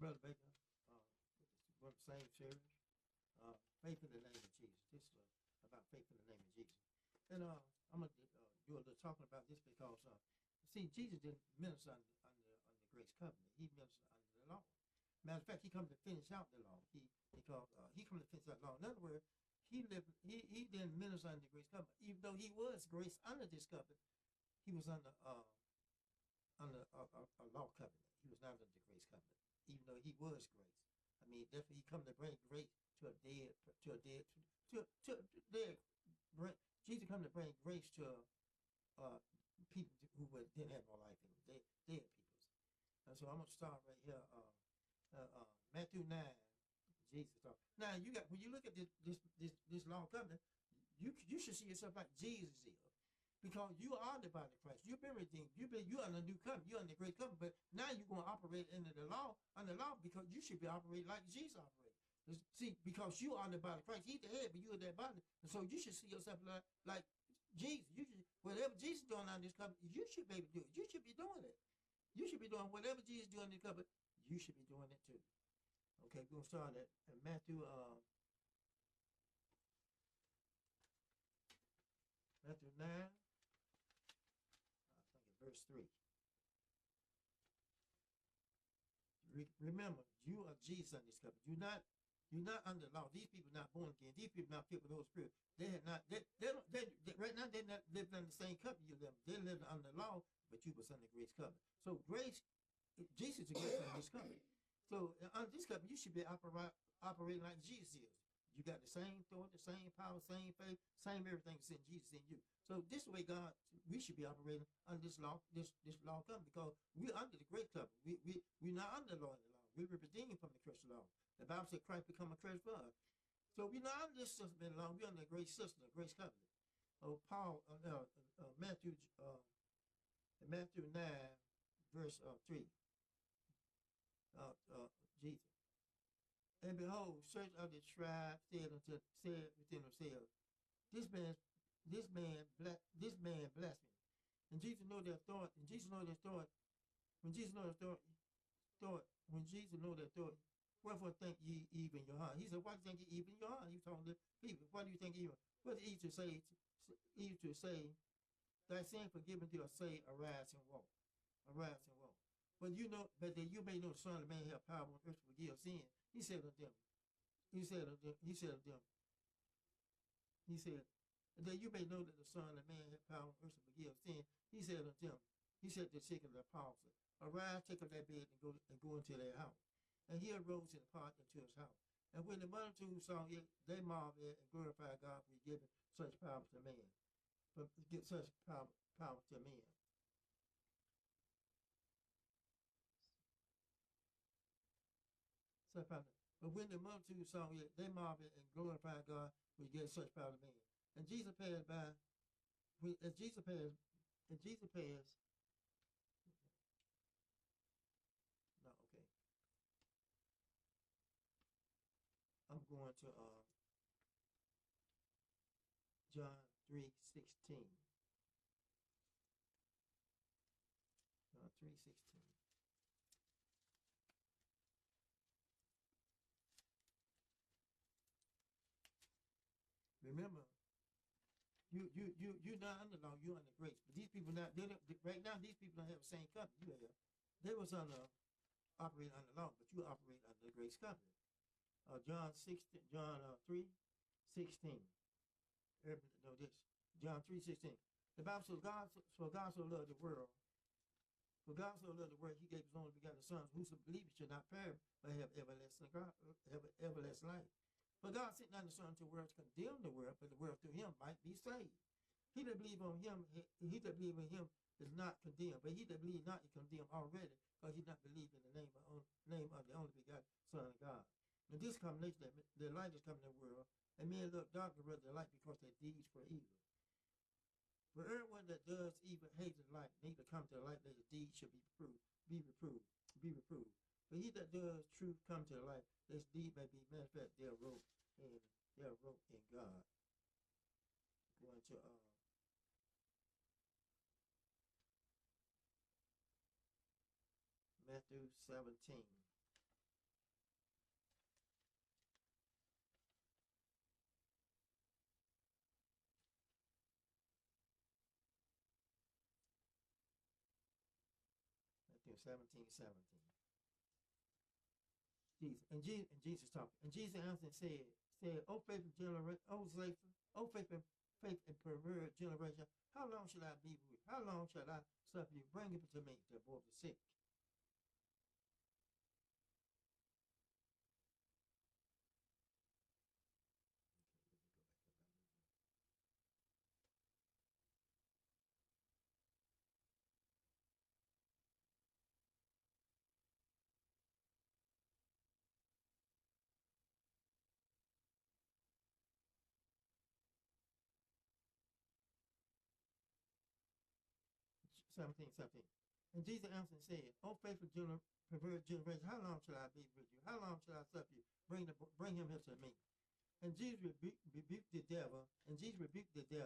Brother Baker, what the same series, faith in the name of Jesus. This is about faith in the name of Jesus. And I'm gonna do a little talking about this because see, Jesus didn't minister under grace covenant. He ministered under the law. Matter of fact, he come to finish out the law. He come to finish out the law. In other words, he didn't minister under grace covenant, even though he was grace under this covenant. He was under a law covenant. He was not under the grace covenant, even though he was grace. I mean, definitely he come to bring grace to a dead Jesus come to bring grace to people didn't have no life in them, dead peoples. And so I'm gonna start right here. Matthew 9. Jesus talk. Now you got when you look at this law covenant, you should see yourself like Jesus is. Because you are the body of Christ. You've been redeemed. You're under the new covenant. You're under the great covenant. But now you're going to operate under the law, because you should be operating like Jesus operated. See, because you are the body of Christ. He's the head, but you're that body. And so you should see yourself like Jesus. You should, whatever Jesus doing on this covenant, you should be able to do it. You should be doing it. You should be doing whatever Jesus doing in the covenant. You should be doing it too. Okay, we're going to start at Matthew 9. Verse 3. Remember, you are Jesus on this covenant. You're not under law. These people are not born again. These people are not filled with the Holy Spirit. They had not. Right now they're not living under the same covenant you live. They're living under law, but you was under grace covenant. So grace, Jesus is grace on this covenant. So on this covenant, you should be operating like Jesus is. You got the same thought, the same power, same faith, same everything that's in Jesus in you. So this way, we should be operating under this law covenant, because we're under the great covenant. We're not under the law and the law. We were redeemed from the curse of law. The Bible said Christ become a curse for us. So we're not under this system any longer. We're under the great system, the grace covenant. Matthew 9, verse 3. Jesus. And behold, certain of the tribe said within themselves, this man blasphemy. And Jesus know their thought. And Jesus know their thought. When Jesus know their thought, wherefore think ye even your heart? He said, why do you think ye even your heart? He was talking to people. What do you think even? What is easy to say, thy sin forgiven thee, or say, arise and walk. Arise and walk. But you that you may know the Son of Man have power on earth to forgive sin. He said that you may know that the Son of Man had power on earth to forgive sin. He said to them, he said to the sick and the apostle, arise, take up their bed and go into their house. And he arose and departed into his house. And when the multitude saw it, they marveled and glorified God for giving such power to man. For give such power to men. But when the multitude saw it, they marveled and glorified God for giving such power to man. And Jesus passed by. As Jesus passed. No, okay. I'm going to John 3:16. John 3:16. Remember, you're not under law, you're under grace. But these people right now these people don't have the same covenant you have. They was operating under law, but you operate under the grace covenant. John 3:16. Everybody know this. John 3:16. The Bible says God so loved the world. For God so loved the world, he gave his only begotten Son, whoso believeth should not perish, but have everlasting life. But God sent not the Son to the world to condemn the world, but the world through him might be saved. He that believe on him, is not condemned, but he that believe not is condemned already, because he not believed in the name of the only begotten Son of God. And this combination, that the light is coming in the world, and men look darkly rather than light, because their deeds were evil. For everyone that does evil hates the light, neither come to the light, that his deeds should be reproved. For he that does truth come to the light, that his deed may be manifest, they are wrote in God. Going to Matthew 17. 17:17. Jesus talking. And Jesus answered and said, O faithful generation, O faith and perverse generation, how long shall I be with you? How long shall I suffer you? Bring him to me to avoid the sick. Okay, 17:17. And Jesus answered and said, O faithful perverse generation, how long shall I be with you? How long shall I suffer you? Bring him here to me. And Jesus rebuked the devil, and he departed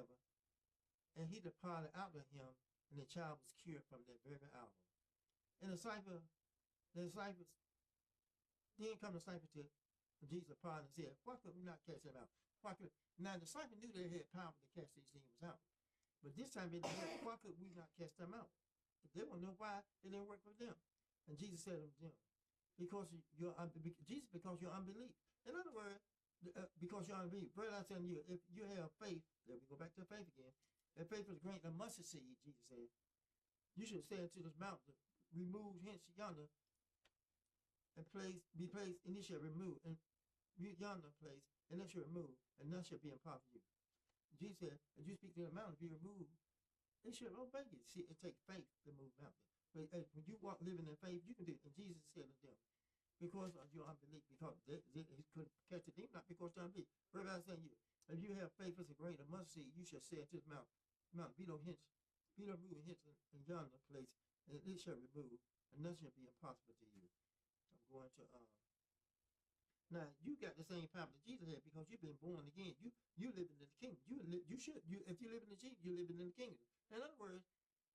out of him, and the child was cured from that very hour. And the disciples, then come the disciples to Jesus apart and said, why could we not cast him out? Now the disciples knew they had power to cast these demons out. But this time they didn't. Why could we not cast them out? They don't know why it didn't work with them. And Jesus said to them, because your unbelief. In other words, because you're unbelief. Brother, I'm telling you, if you have faith, then we go back to faith again. If faith is great, the mustard seed, Jesus said, you should say to this mountain, remove hence yonder, and be placed, and it shall remove, and yonder place, and it shall remove, and none shall be impossible. Jesus said, if you speak to the mountain, be removed, it should obey you. See, it takes faith to move mountains. But when you walk living in faith, you can do it. And Jesus said to them, because of your unbelief, because he could catch a demon, not because of unbelief. Brother, I'm saying you, if you have faith as a grain of mustard seed, you shall say to this mountain, be no hence, be no moving hence in yonder place, and it shall remove, and nothing shall be impossible to you. I'm going to now you got the same power that Jesus had because you've been born again. You live in the kingdom. If you live in the Jesus, you're living in the kingdom. In other words,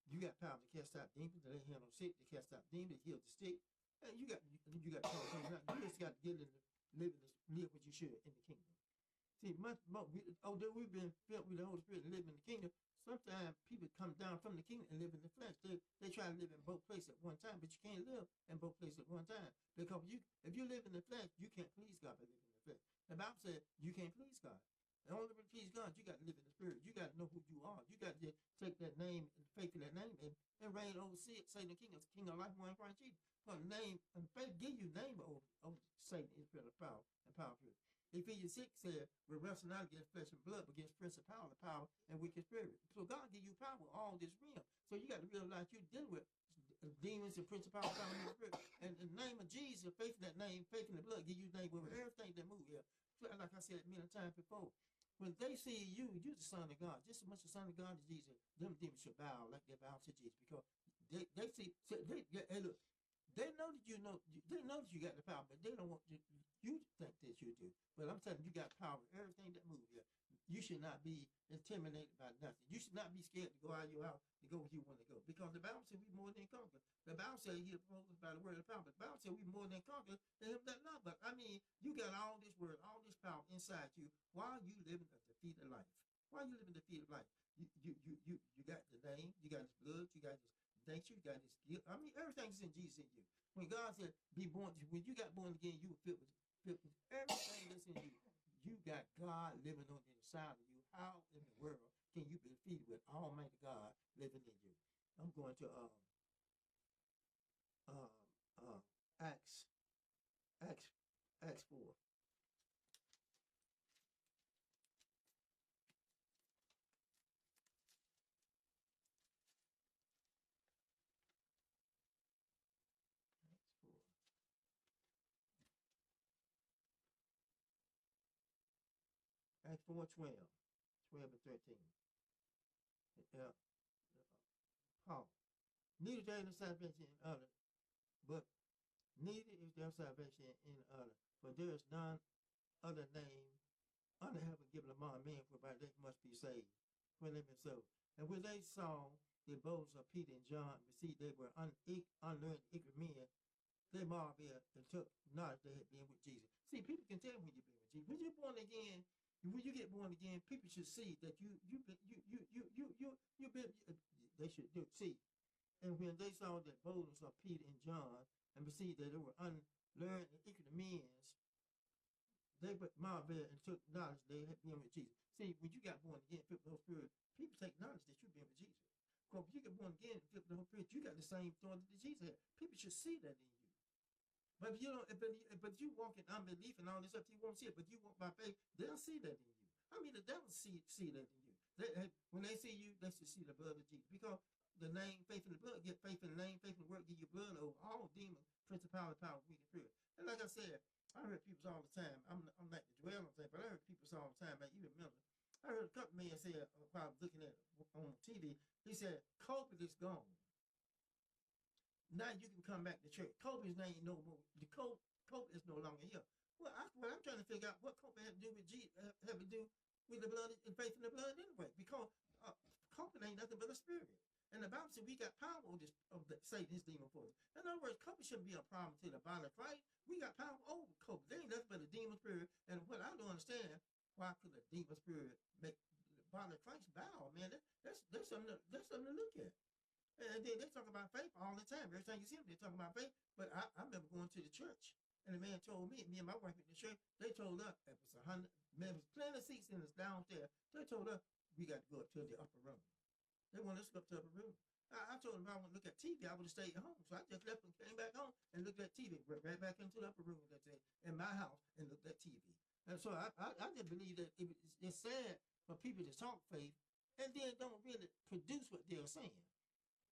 you got power to cast out demons, to lay hands on sick, to cast out demons, to heal the sick. And you got power. You just got to get in live what you should in the kingdom. See, although we've been filled with the Holy Spirit and live in the kingdom, sometimes people come down from the kingdom and live in the flesh. They try to live in both places at one time, but you can't live in both places at one time. Because if you live in the flesh, you can't please God by living in the flesh. The Bible said you can't please God. In order to please God, you got to live in the spirit. You got to know who you are. You got to take that name and faith in that name and reign over Satan, the king of life, one Christ Jesus. For name and faith give you name over Satan, his spirit of power and power. Ephesians 6 said, we wrestle not against flesh and blood, but against principality, power, and wicked spirit. So God give you power all this realm. So you got to realize you're dealing with demons and principality, power, and wicked spirit. And in the name of Jesus, faith in that name, faith in the blood, give you name over everything that move here. Like I said many times before, when they see you're the Son of God, just as much the Son of God as Jesus, them demons should bow like they bow to Jesus because they see, hey look, they know that they know that you got the power, but they don't want you to think that you do. But I'm telling you, you got power. Everything that moves here, you should not be intimidated by nothing. You should not be scared to go out of your house to go where you want to go. Because the Bible says we more than conquerors. The Bible says he opposed us by the word of power. But the Bible says we more than conquerors than him that love us. I mean, you got all this word, all this power inside you while you living a defeated life. While you living a defeated life, you got the name, you got his blood, you got his nature, you got his gift. I mean, everything's in Jesus in you. When God said, be born, when you got born again, you were filled with everything that's in you. You got God living on the inside of you. How in the world can you be defeated with Almighty God living in you? I'm going to Acts 4. Acts 4, 12 and 13. Paul. Neither there is salvation in other, but neither is there salvation in other. For there is none other name under heaven given among men whereby they must be saved. When they been so. And when they saw the boldness of Peter and John, and see they were unlearned, ignorant men, they marveled and took knowledge they had been with Jesus. See, people can tell when you've been with Jesus. When you're born again, when you get born again, people should see that they should see And when they saw that boldness of Peter and John and perceived that they were unlearned and ignorant men, they but marveled and took knowledge they had been with Jesus. See, when you got born again, filled with the Holy Spirit, people take knowledge that you've been with Jesus. Because when you get born again, filled with the Holy Spirit, you got the same authority that Jesus had. People should see that in you. But if you don't, but you walk in unbelief and all this stuff, you won't see it. But you walk by faith, they'll see that in you. I mean, the devil see that in you. When they see you, they should see the blood of Jesus. Because the name, faith in the blood, get faith in the name, faith in the word, give you blood over all demons, principality, power, weak, and spirit. And like I said, I heard people all the time. I'm not to dwell on things, but I heard people all the time. Like even remember, I heard a couple men say while I was looking at it on TV. He said, "COVID is gone. Now you can come back to church. COVID is now no more. The COVID is no longer here." Well, I'm trying to figure out what COVID had to do with Jesus, have to do with the blood and faith in the blood anyway. Because COVID ain't nothing but a spirit. And the Bible said we got power over Satan, his demon force. In other words, COVID shouldn't be a problem to the body of Christ. We got power over COVID. There ain't nothing but a demon spirit. And what I don't understand, why could a demon spirit make the body of Christ bow? Man, that's something to look at. And then they talk about faith all the time. Every time you see them, they talk about faith. But I remember going to the church, and the man told me and my wife at the church, they told us it was 100, man, there was plenty of seats in us downstairs. They told us we got to go up to the upper room. They wanted us to go up to the upper room. I told them if I want to look at TV, I would have stayed at home. So I just left and came back home and looked at TV. Went right back into the upper room that day in my house and looked at TV. And so I just believe that it's sad for people to talk faith and then don't really produce what they're saying.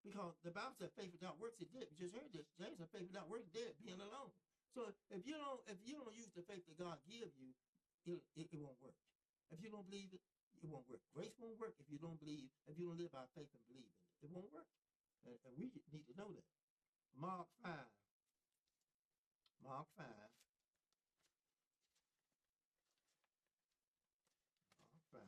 Because the Bible said faith without works is dead. We just heard this. James said faith without works is dead, being alone. So if you don't use the faith that God gives you, it won't work. If you don't believe it, it won't work. Grace won't work if you don't live by faith and believe in it. It won't work. And we need to know that. Mark 5. Mark 5. Mark 5.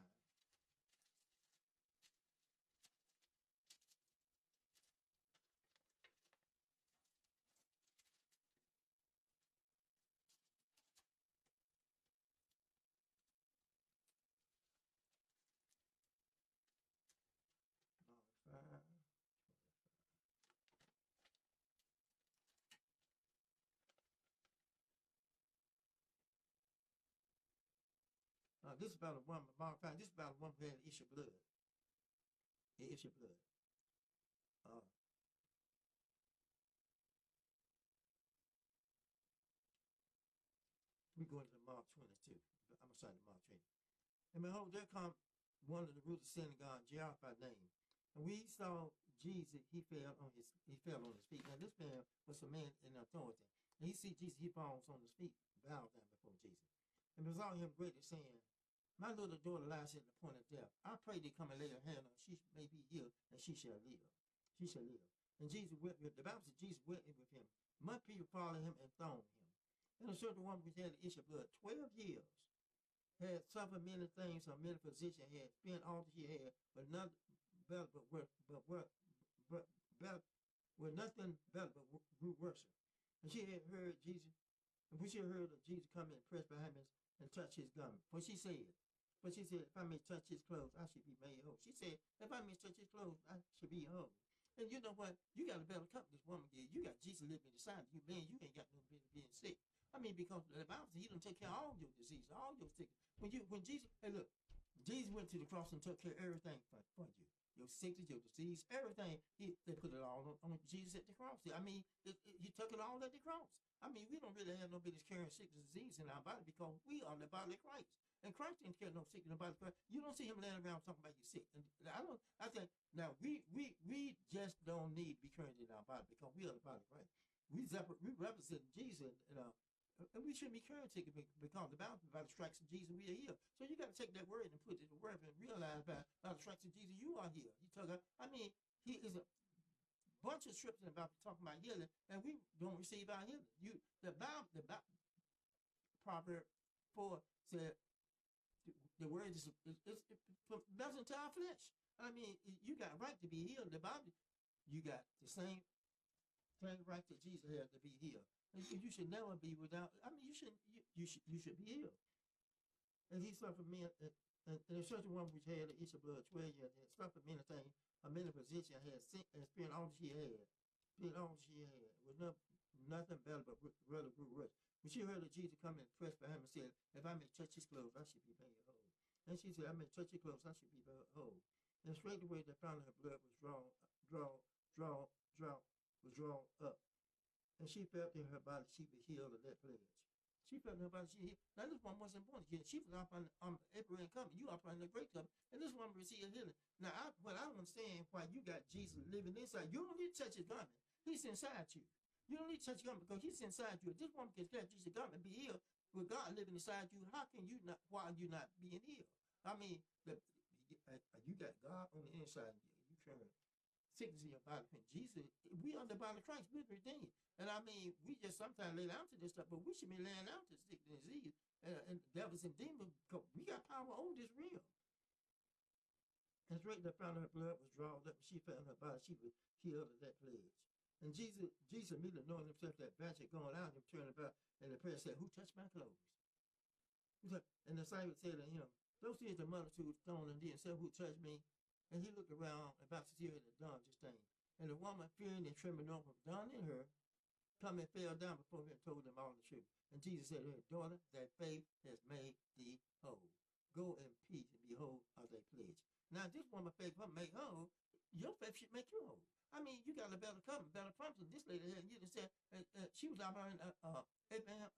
This is about a woman, Mark 5. This is about a woman who had an issue of blood. An issue of blood. We go into Mark 22. I'm sorry, Mark 20. And behold, there come one of the rulers of the synagogue, Jairus by name. And we saw Jesus, he fell on his feet. Now this man was a man in authority. And he see Jesus, he falls on his feet, bows down before Jesus. And besought him greatly, saying, My little daughter lies at the point of death. I pray thee come and lay your hand on her. She may be healed, and she shall live. She shall live. And Jesus went with, the Bible says Jesus went with him. Much people followed him and stoned him. And a certain woman which had the issue of blood 12 years, had suffered many things, her many physicians had spent all that she had, but nothing better but grew worse. And she had heard Jesus, and when she heard of Jesus coming and pressed behind him and touch his garment. But she said, if I may touch his clothes, I should be made whole. She said, if I may touch his clothes, I should be whole. And you know what? You got a better cup this woman did. You got Jesus living inside you. Man, you ain't got no business being sick. I mean, because the Bible says he don't take care of all your diseases, all your sickness. When Jesus, hey look, Jesus went to the cross and took care of everything for you. Your sickness, your disease, everything. They put it all on Jesus at the cross. I mean, he took it all at the cross. I mean, we don't really have no business carrying sickness and disease in our body because we are the body of Christ. And Christ didn't carry no sickness in the body of Christ. You don't see him laying around talking about you sick. And I think now we just don't need to be carrying it in our body because we are the body of Christ. We represent Jesus, and we shouldn't be carrying sickness because the Bible, by the stripes of Jesus, we are healed. So you got to take that word and put it in the word and realize by the stripes of Jesus, you are healed. He is a bunch of scriptures about talking about healing, and we don't receive our healing. The Bible, Proverbs 4 said, the word is doesn't to our flesh. I mean, you got right to be healed. The Bible, you got the same right that Jesus had to be healed. And you should never be without. I mean, you should be healed. And he suffered many, and a certain one which had an issue of blood 12 years, and suffered many things I'm in a position I had and spent all she had. Spent all she had. With nothing better but rather grew rich. When she heard of Jesus coming and pressed behind him and said, if I may touch his clothes, I should be made whole. And she said, I may touch your clothes, I should be made whole. And straightway they found her blood was drawn up. And she felt in her body she was healed of that pledge. She felt in her body she healed. Now this one was important. She was up on Abraham coming. You up on the great coming. And this one received healing. Now what I don't understand why you got Jesus living inside. You don't need to touch his garment. He's inside you. You don't need to touch his garment because he's inside you. If this woman can touch Jesus' garment and be healed with God living inside you, how can you not, why are you not being healed? I mean, you got God on the inside of you. You carry sickness in your body. Jesus, we are the body of Christ. We're redeemed. And I mean, we just sometimes lay down to this stuff, but we should be laying down to sickness and disease and devils and demons because we got power over this realm. And straight the found her blood was drawn up, and she found her body. She was healed of that pledge. And Jesus immediately knowing himself that batch had gone out, and turned about, and the prayer said, who touched my clothes? And the disciple said to him, those here's the multitude stoned and did, and said, who touched me? And he looked around about to see her that done this thing. And the woman, fearing and trembling on from done in her, come and fell down before him and told them all the truth. And Jesus said to her, daughter, that faith has made thee whole. Go in peace and be whole of thy pledge. Now, this woman faith made whole. Your faith should make you whole. I mean, you got a better covenant, better promise. This lady here, you just said she was operating Abraham,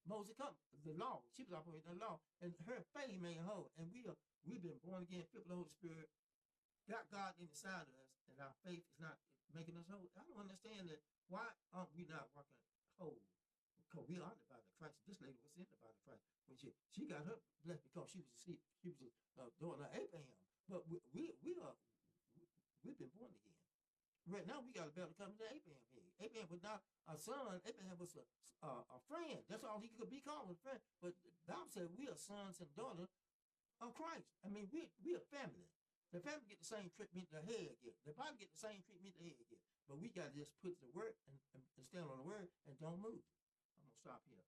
Moses come the law. She was operating the law, and her faith made whole. And we've been born again, filled with the Holy Spirit, got God inside of us, and our faith is not making us whole. I don't understand that. Why aren't we not working whole? Because we are the body of Christ. This lady was in the body of Christ when she got her blessed because she was asleep. She was doing her Abraham. But we've been born again. Right now, we got a better covenant than Abraham had. Abraham was not a son. Abraham was a friend. That's all he could be called, a friend. But the Bible said we are sons and daughters of Christ. I mean, we are family. The family get the same treatment the head get. The body get the same treatment the head get. But we got to just put the word and stand on the word and don't move. I'm going to stop here.